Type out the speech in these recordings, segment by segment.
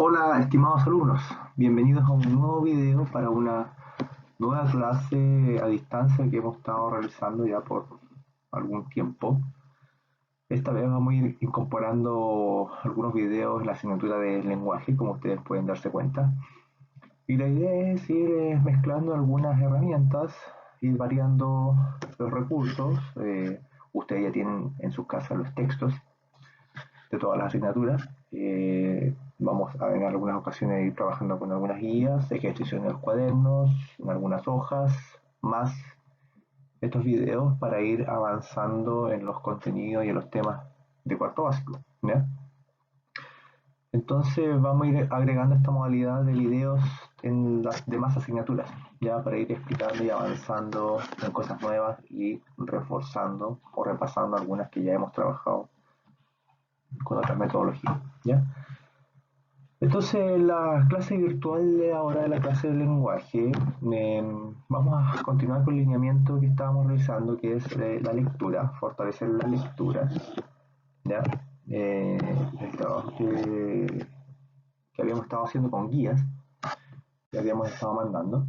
Hola, estimados alumnos, bienvenidos a un nuevo video para una nueva clase a distancia que hemos estado realizando ya por algún tiempo. Esta vez vamos a ir incorporando algunos videos en la asignatura de lenguaje, como ustedes pueden darse cuenta. Y la idea es ir mezclando algunas herramientas, ir variando los recursos. Ustedes ya tienen en sus casas los textos de todas las asignaturas. Vamos a en algunas ocasiones ir trabajando con algunas guías, ejercicios en los cuadernos, en algunas hojas, más estos videos para ir avanzando en los contenidos y en los temas de cuarto básico, ¿ya? Entonces vamos a ir agregando esta modalidad de videos en las demás asignaturas, ya para ir explicando y avanzando en cosas nuevas y reforzando o repasando algunas que ya hemos trabajado con otras metodologías, ¿ya? Entonces, la clase virtual de ahora, de la clase de lenguaje, vamos a continuar con el lineamiento que estábamos realizando, que es la lectura, fortalecer la lectura, ¿ya? El trabajo que habíamos estado haciendo con guías, que habíamos estado mandando,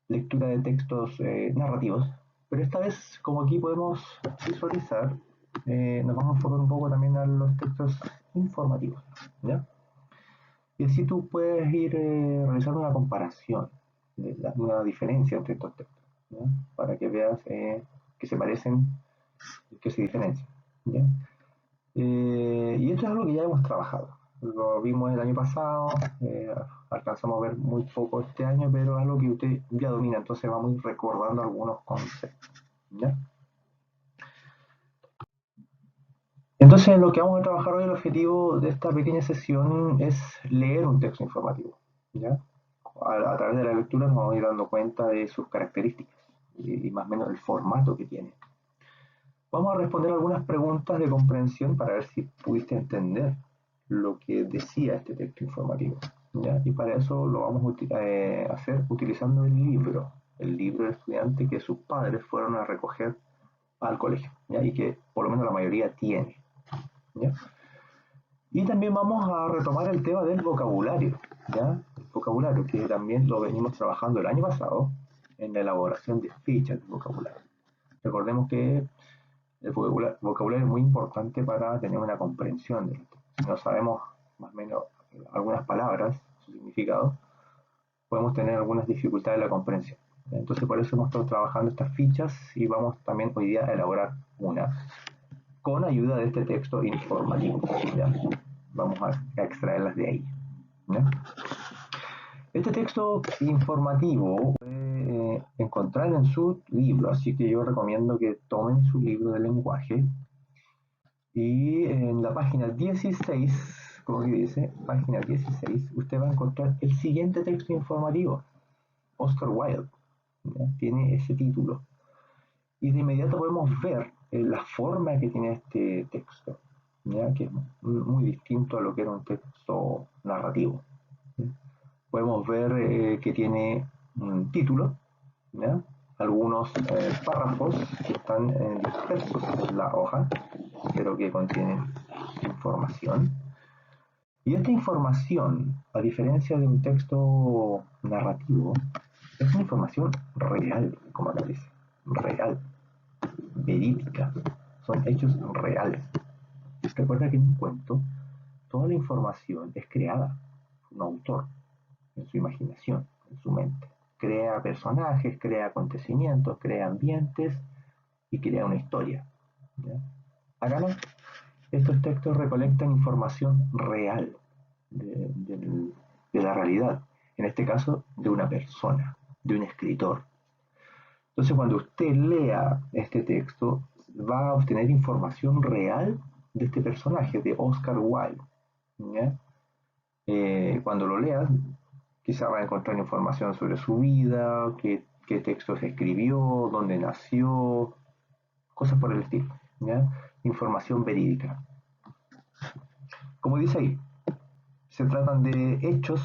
lectura de textos narrativos, pero esta vez, como aquí podemos visualizar, nos vamos a enfocar un poco también a los textos informativos, ¿ya? Y así tú puedes ir realizando una comparación, una diferencia entre estos textos, ¿ya? Para que veas que se parecen y que se diferencian, ¿ya? Y esto es algo que ya hemos trabajado. Lo vimos el año pasado, alcanzamos a ver muy poco este año, pero es algo que usted ya domina, entonces vamos a ir recordando algunos conceptos, ¿ya? Entonces, lo que vamos a trabajar hoy, el objetivo de esta pequeña sesión es leer un texto informativo, ¿ya? A través de la lectura nos vamos a ir dando cuenta de sus características y más o menos el formato que tiene. Vamos a responder algunas preguntas de comprensión para ver si pudiste entender lo que decía este texto informativo, ¿ya? Y para eso lo vamos a hacer utilizando el libro del estudiante que sus padres fueron a recoger al colegio, ¿ya? Y que por lo menos la mayoría tiene, ¿ya? Y también vamos a retomar el tema del vocabulario, ¿ya? El vocabulario que también lo venimos trabajando el año pasado en la elaboración de fichas de vocabulario. Recordemos que el vocabulario es muy importante para tener una comprensión de esto. Si no sabemos más o menos algunas palabras, su significado, podemos tener algunas dificultades en la comprensión. Entonces por eso hemos estado trabajando estas fichas y vamos también hoy día a elaborar una con ayuda de este texto informativo, ¿ya? Vamos a extraerlas de ahí, ¿ya? Este texto informativo puede encontrar en su libro, así que yo recomiendo que tomen su libro de lenguaje y en la página 16, como que dice, página 16, usted va a encontrar el siguiente texto informativo, Oscar Wilde, ¿ya? Tiene ese título. Y de inmediato podemos ver la forma que tiene este texto, ¿ya? Que es muy distinto a lo que era un texto narrativo, ¿ya? Podemos ver que tiene un título, ¿ya? Algunos párrafos que están dispersos en la hoja, pero que contienen información. Y esta información, a diferencia de un texto narrativo, es una información real, como aparece, real, verídica, son hechos reales. Recuerda que en un cuento toda la información es creada por un autor, en su imaginación, en su mente. Crea personajes, crea acontecimientos, crea ambientes y crea una historia, ¿ya? Acá no. Estos textos recolectan información real de la realidad, en este caso de una persona, de un escritor. Entonces, cuando usted lea este texto, va a obtener información real de este personaje, de Oscar Wilde, ¿ya? Cuando lo leas, quizá va a encontrar información sobre su vida, qué textos escribió, dónde nació, cosas por el estilo, ¿ya? Información verídica. Como dice ahí, se tratan de hechos,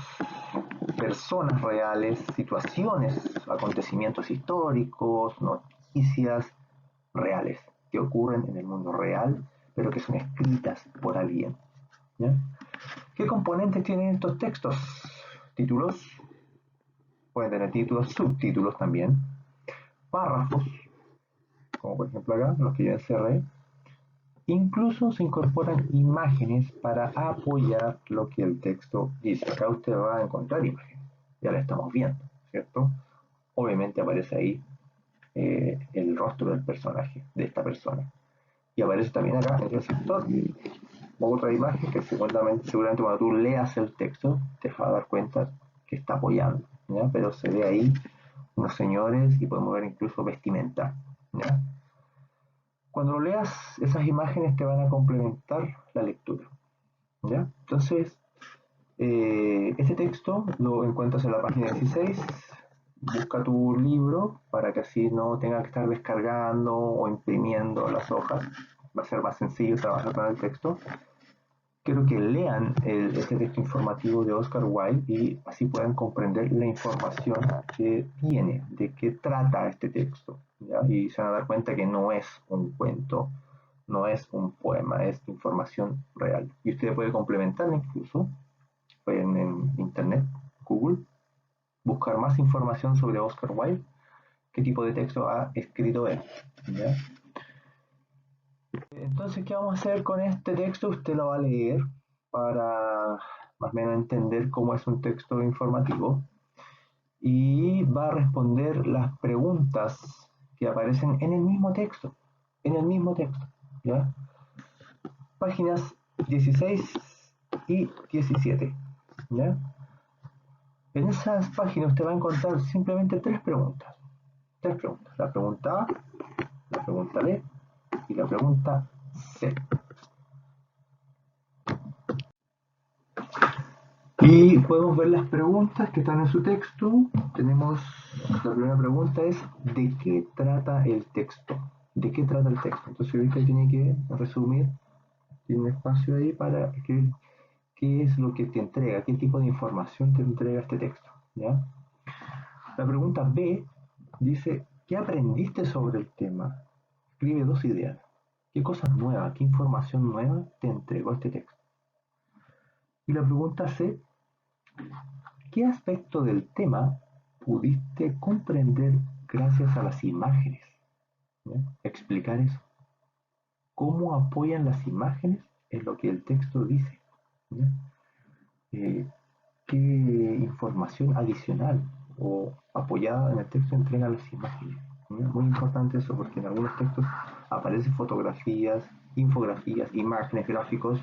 personas reales, situaciones, acontecimientos históricos, noticias reales que ocurren en el mundo real, pero que son escritas por alguien, ¿ya? ¿Qué componentes tienen estos textos? Títulos, pueden tener títulos, subtítulos también, párrafos, como por ejemplo acá, los que yo encerré. Incluso se incorporan imágenes para apoyar lo que el texto dice. Acá usted va a encontrar imágenes, ya la estamos viendo, ¿cierto? Obviamente aparece ahí el rostro del personaje, de esta persona. Y aparece también acá en el sector otra imagen que seguramente cuando tú leas el texto te vas a dar cuenta que está apoyando, ¿ya? Pero se ve ahí unos señores y podemos ver incluso vestimenta, ¿ya? Cuando lo leas, esas imágenes te van a complementar la lectura, ¿ya? Entonces, este texto lo encuentras en la página 16. Busca tu libro para que así no tengas que estar descargando o imprimiendo las hojas. Va a ser más sencillo trabajar con el texto. Quiero que lean este texto informativo de Oscar Wilde y así puedan comprender la información que tiene, de qué trata este texto, ¿ya? Y se van a dar cuenta que no es un cuento, no es un poema, es información real. Y usted puede complementar incluso, pueden en internet, Google, buscar más información sobre Oscar Wilde, qué tipo de texto ha escrito él, ¿ya? Entonces, ¿qué vamos a hacer con este texto? Usted lo va a leer para más o menos entender cómo es un texto informativo y va a responder las preguntas que aparecen en el mismo texto, ¿ya? Páginas 16 y 17, ¿ya? En esas páginas usted va a encontrar simplemente tres preguntas. La pregunta A, la pregunta B y la pregunta C. Y podemos ver las preguntas que están en su texto. Tenemos, la primera pregunta es, ¿de qué trata el texto? ¿De qué trata el texto? Entonces ahorita tiene que resumir, tiene un espacio ahí para escribir qué es lo que te entrega, qué tipo de información te entrega este texto, ¿ya? La pregunta B dice, ¿qué aprendiste sobre el tema? Escribe dos ideas. ¿Qué cosas nuevas, qué información nueva te entregó este texto? Y la pregunta C, ¿qué aspecto del tema pudiste comprender gracias a las imágenes? ¿Ya? Explicar eso. ¿Cómo apoyan las imágenes en lo que el texto dice? ¿Ya? Eh, ¿Qué información adicional o apoyada en el texto entregan las imágenes? ¿Ya? Muy importante eso porque en algunos textos aparecen fotografías, infografías, imágenes, gráficos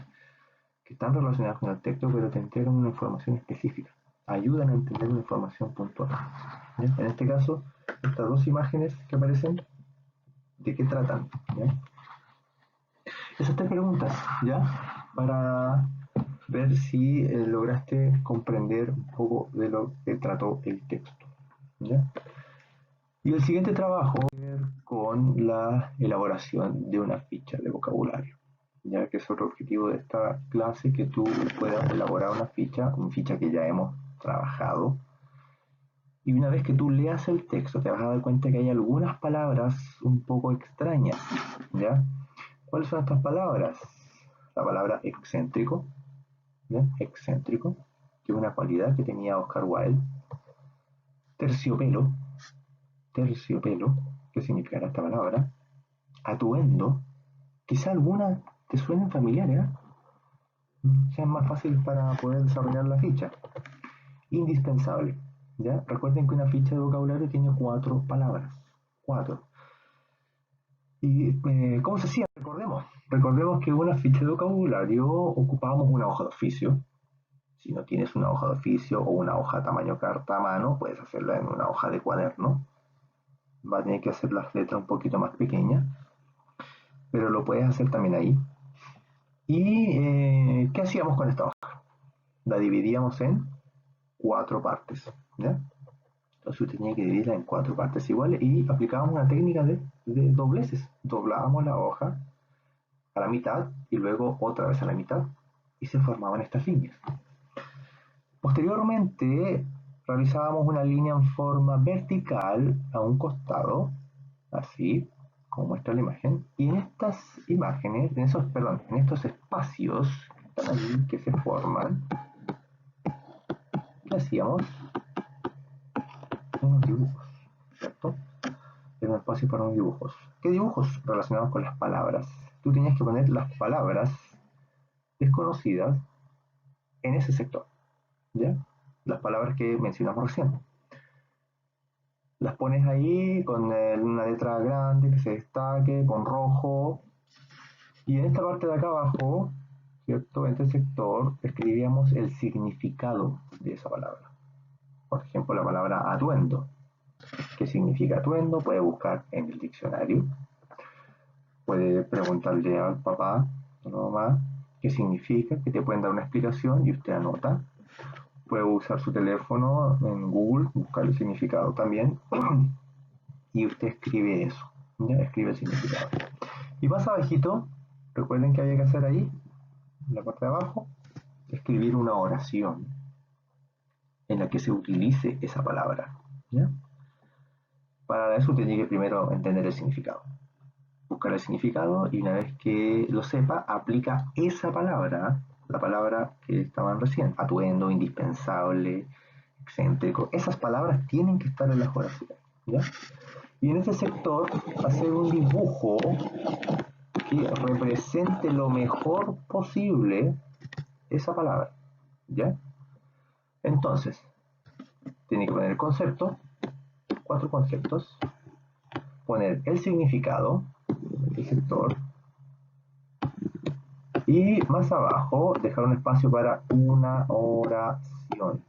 que están relacionadas con el texto pero te entregan una información específica, ayudan a entender una información puntual. ¿Ya? En este caso, estas dos imágenes que aparecen, ¿de qué tratan? ¿Ya? Esas tres preguntas, ¿ya? Para ver si lograste comprender un poco de lo que trató el texto, ¿ya? Y el siguiente trabajo tiene que ver con la elaboración de una ficha de vocabulario, ya que es otro objetivo de esta clase, que tú puedas elaborar una ficha que ya hemos trabajado. Y una vez que tú leas el texto, te vas a dar cuenta que hay algunas palabras un poco extrañas, ¿ya? ¿Cuáles son estas palabras? La palabra excéntrico, ¿ya? Excéntrico, que es una cualidad que tenía Oscar Wilde. Terciopelo, terciopelo, ¿qué significará esta palabra? Atuendo, quizá alguna te suenen familiares, ¿eh? Sea más fácil para poder desarrollar la ficha. Indispensable, ¿ya? Recuerden que una ficha de vocabulario tiene 4 palabras, 4. ¿Y cómo se hacía? Recordemos que en una ficha de vocabulario ocupábamos una hoja de oficio. Si no tienes una hoja de oficio o una hoja tamaño carta a mano, puedes hacerla en una hoja de cuaderno. Va a tener que hacer las letras un poquito más pequeñas, pero lo puedes hacer también ahí. ¿Y qué hacíamos con esta hoja? La dividíamos en 4 partes, ¿ya? Entonces usted tenía que dividirla en 4 partes iguales y aplicábamos una técnica de dobleces. Doblábamos la hoja a la mitad y luego otra vez a la mitad y se formaban estas líneas. Posteriormente realizábamos una línea en forma vertical a un costado, así como muestra la imagen, y en estas imágenes, en estos espacios están ahí, que se forman. ¿Qué hacíamos? Unos dibujos, ¿cierto? Era un espacio para unos dibujos. ¿Qué dibujos? Relacionados con las palabras. Tú tenías que poner las palabras desconocidas en ese sector, ¿ya? Las palabras que mencionamos recién. Las pones ahí con una letra grande que se destaque, con rojo. Y en esta parte de acá abajo, ¿cierto? En este sector, escribíamos el significado de esa palabra. Por ejemplo, la palabra atuendo. ¿Qué significa atuendo? Puede buscar en el diccionario. Puede preguntarle al papá o a la mamá qué significa, que te pueden dar una explicación y usted anota. Puede usar su teléfono en Google, buscar el significado también, y usted escribe eso, ¿ya? Escribe el significado. Y más abajito, recuerden que había que hacer ahí, en la parte de abajo, escribir una oración en la que se utilice esa palabra, ¿ya? Para eso tiene que primero entender el significado. Buscar el significado y una vez que lo sepa, aplica esa palabra, la palabra que estaban recién, atuendo, indispensable, excéntrico. Esas palabras tienen que estar en las oraciones, ¿ya? Y en ese sector, hacer un dibujo que represente lo mejor posible esa palabra, ¿ya? Entonces, tiene que poner el concepto, 4 conceptos, poner el significado, el sector, y más abajo dejar un espacio para una oración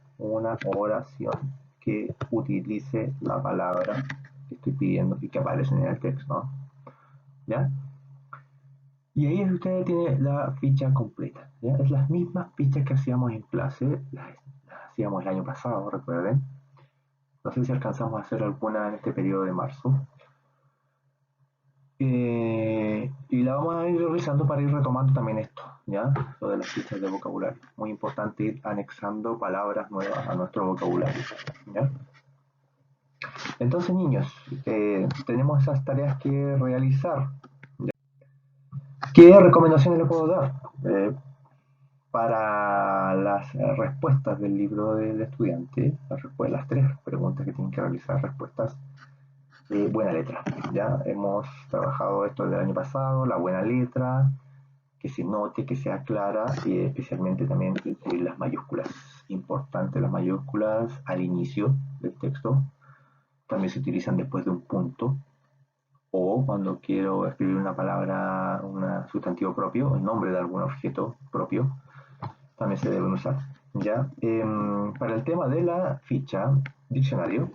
que utilice la palabra que estoy pidiendo y que aparece en el texto, ¿ya? Y ahí usted tiene la ficha completa, ¿ya? Es las mismas fichas que hacíamos en clase, las hacíamos el año pasado, recuerden. No sé si alcanzamos a hacer alguna en este periodo de marzo. Y la vamos a ir revisando para ir retomando también esto, ¿ya? Lo de las fichas de vocabulario. Muy importante ir anexando palabras nuevas a nuestro vocabulario, ¿ya? Entonces, niños, tenemos esas tareas que realizar. ¿Ya? ¿Qué recomendaciones les puedo dar? Para las respuestas del libro del estudiante, las 3 preguntas que tienen que realizar, respuestas buena letra. Ya hemos trabajado esto del año pasado, la buena letra, que se note, que sea clara, y especialmente también incluir las mayúsculas. Importante las mayúsculas al inicio del texto. También se utilizan después de un punto, o cuando quiero escribir una palabra, un sustantivo propio, el nombre de algún objeto propio, también se deben usar. ¿Ya? Para el tema de la ficha, diccionario,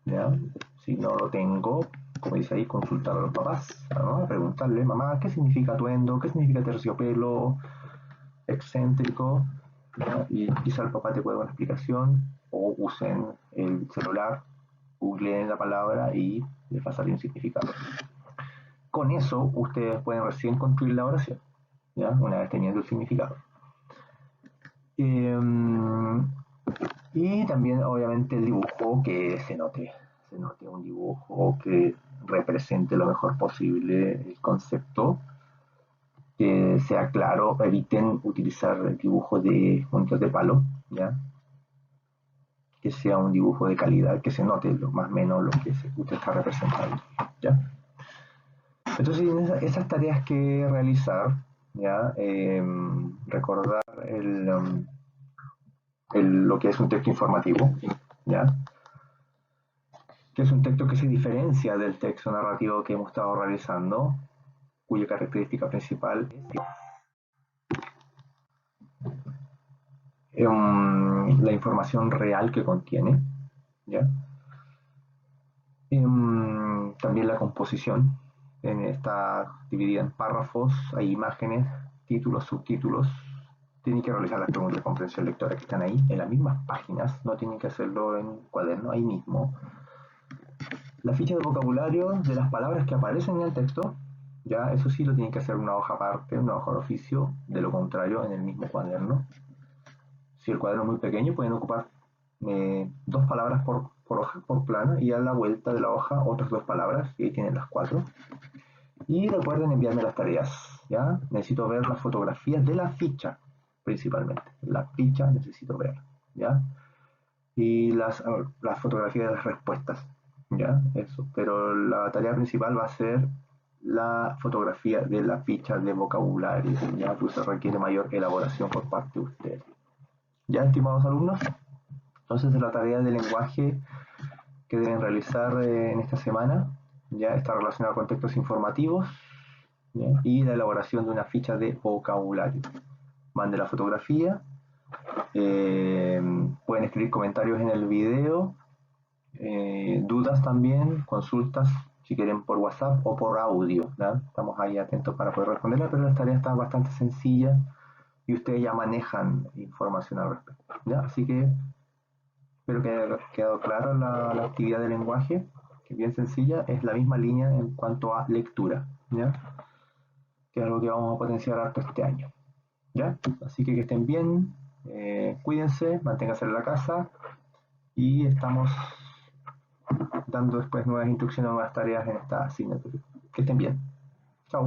¿ya? Si no lo tengo, como dice ahí, consultar a los papás, ¿no? Preguntarle, mamá, ¿qué significa atuendo? ¿Qué significa terciopelo? Excéntrico, ¿ya? Y quizá el papá te puede dar una explicación, o usen el celular, googleen la palabra y les va a salir un significado. Con eso, ustedes pueden recién construir la oración, ¿ya? Una vez teniendo el significado. Y también, obviamente, el dibujo que se note un dibujo que represente lo mejor posible el concepto, que sea claro, eviten utilizar el dibujo de puntos de palo, ¿ya? Que sea un dibujo de calidad, que se note lo más o menos lo que usted está representando, ¿ya? Entonces, esas tareas que realizar, ¿ya? Recordar lo que es un texto informativo, ¿ya? Que es un texto que se diferencia del texto narrativo que hemos estado realizando, cuya característica principal es la información real que contiene, ¿ya? También la composición está dividida en párrafos, hay imágenes, títulos, subtítulos. Tienen que realizar las preguntas de comprensión lectora que están ahí en las mismas páginas, no tienen que hacerlo en cuaderno, ahí mismo. La ficha de vocabulario de las palabras que aparecen en el texto, ya eso sí lo tienen que hacer en una hoja aparte, una hoja de oficio, de lo contrario en el mismo cuaderno. Si el cuaderno es muy pequeño, pueden ocupar 2 palabras por hoja, por plana, y a la vuelta de la hoja otras 2 palabras, y ahí tienen las 4. Y recuerden enviarme las tareas, ¿ya? Necesito ver las fotografías de la ficha principalmente. La ficha necesito ver, ¿ya? Y las fotografías de las respuestas, ¿ya? Eso. Pero la tarea principal va a ser la fotografía de la ficha de vocabulario, ¿ya? Pues se requiere mayor elaboración por parte de ustedes. ¿Ya, estimados alumnos? Entonces, la tarea de lenguaje que deben realizar en esta semana ya está relacionada con textos informativos, ¿ya? Y la elaboración de una ficha de vocabulario. Mande la fotografía, pueden escribir comentarios en el video, dudas también, consultas si quieren por WhatsApp o por audio, ¿ya? Estamos ahí atentos para poder responderla, pero la tarea está bastante sencilla y ustedes ya manejan información al respecto, ¿ya? Así que espero que haya quedado clara la actividad de lenguaje, que es bien sencilla, es la misma línea en cuanto a lectura, ¿ya? Que es algo que vamos a potenciar harto este año, ¿ya? Así que estén bien, cuídense, manténganse en la casa y estamos dando después nuevas instrucciones, nuevas tareas en esta asignatura. Que estén bien. Chao.